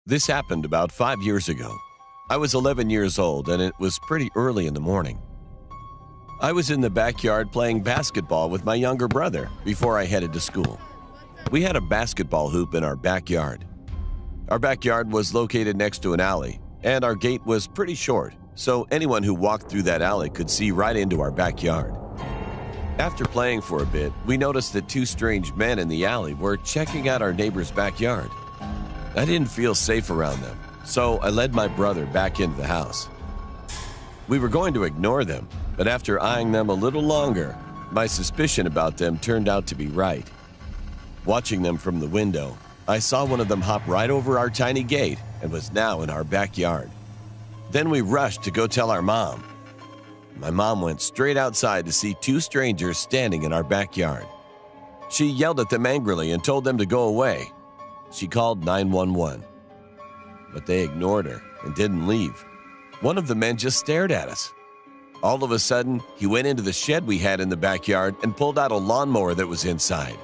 This happened about 5 years ago. I was 11 years old and it was pretty early in the morning. I was in the backyard playing basketball with my younger brother before I headed to school. We had a basketball hoop in our backyard. Our backyard was located next to an alley, and our gate was pretty short, so anyone who walked through that alley could see right into our backyard. After playing for a bit, we noticed that two strange men in the alley were checking out our neighbor's backyard. I didn't feel safe around them, so I led my brother back into the house. We were going to ignore them, but after eyeing them a little longer, my suspicion about them turned out to be right. Watching them from the window, I saw one of them hop right over our tiny gate and was now in our backyard. Then we rushed to go tell our mom. My mom went straight outside to see two strangers standing in our backyard. She yelled at them angrily and told them to go away. She called 911. But they ignored her and didn't leave. One of the men just stared at us. All of a sudden, he went into the shed we had in the backyard and pulled out a lawnmower that was inside.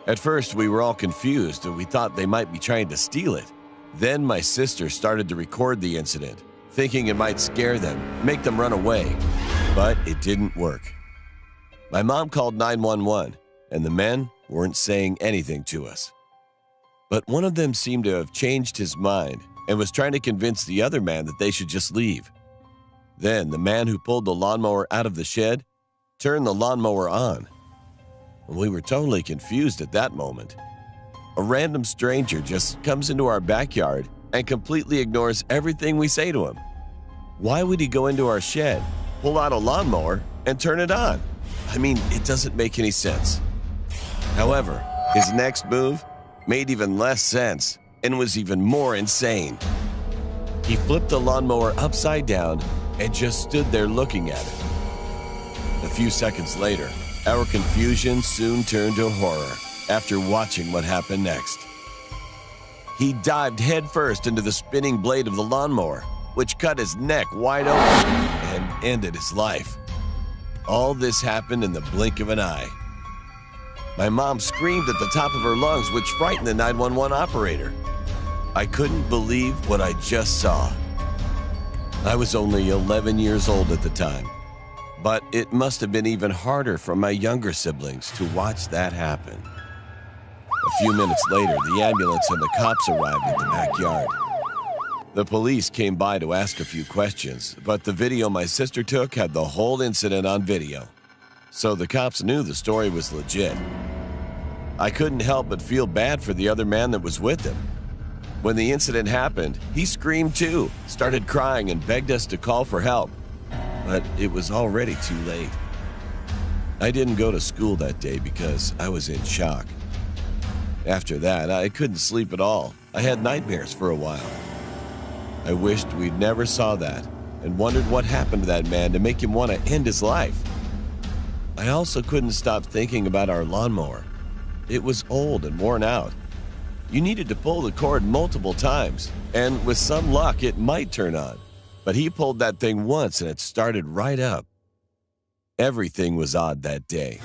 At first, we were all confused and we thought they might be trying to steal it. Then my sister started to record the incident, thinking it might scare them, make them run away. But it didn't work. My mom called 911, and the men weren't saying anything to us. But one of them seemed to have changed his mind and was trying to convince the other man that they should just leave. Then the man who pulled the lawnmower out of the shed turned the lawnmower on. We were totally confused at that moment. A random stranger just comes into our backyard and completely ignores everything we say to him. Why would he go into our shed, pull out a lawnmower, and turn it on? I mean, it doesn't make any sense. However, his next move made even less sense and was even more insane. He flipped the lawnmower upside down and just stood there looking at it. A few seconds later, our confusion soon turned to horror after watching what happened next. He dived headfirst into the spinning blade of the lawnmower, which cut his neck wide open and ended his life. All this happened in the blink of an eye. My mom screamed at the top of her lungs, which frightened the 911 operator. I couldn't believe what I just saw. I was only 11 years old at the time, but it must have been even harder for my younger siblings to watch that happen. A few minutes later, the ambulance and the cops arrived at the backyard. The police came by to ask a few questions, but the video my sister took had the whole incident on video, so the cops knew the story was legit. I couldn't help but feel bad for the other man that was with him. When the incident happened, he screamed too, started crying and begged us to call for help, but it was already too late. I didn't go to school that day because I was in shock. After that, I couldn't sleep at all. I had nightmares for a while. I wished we'd never saw that and wondered what happened to that man to make him want to end his life. I also couldn't stop thinking about our lawnmower. It was old and worn out. You needed to pull the cord multiple times, and with some luck, it might turn on. But he pulled that thing once and it started right up. Everything was odd that day.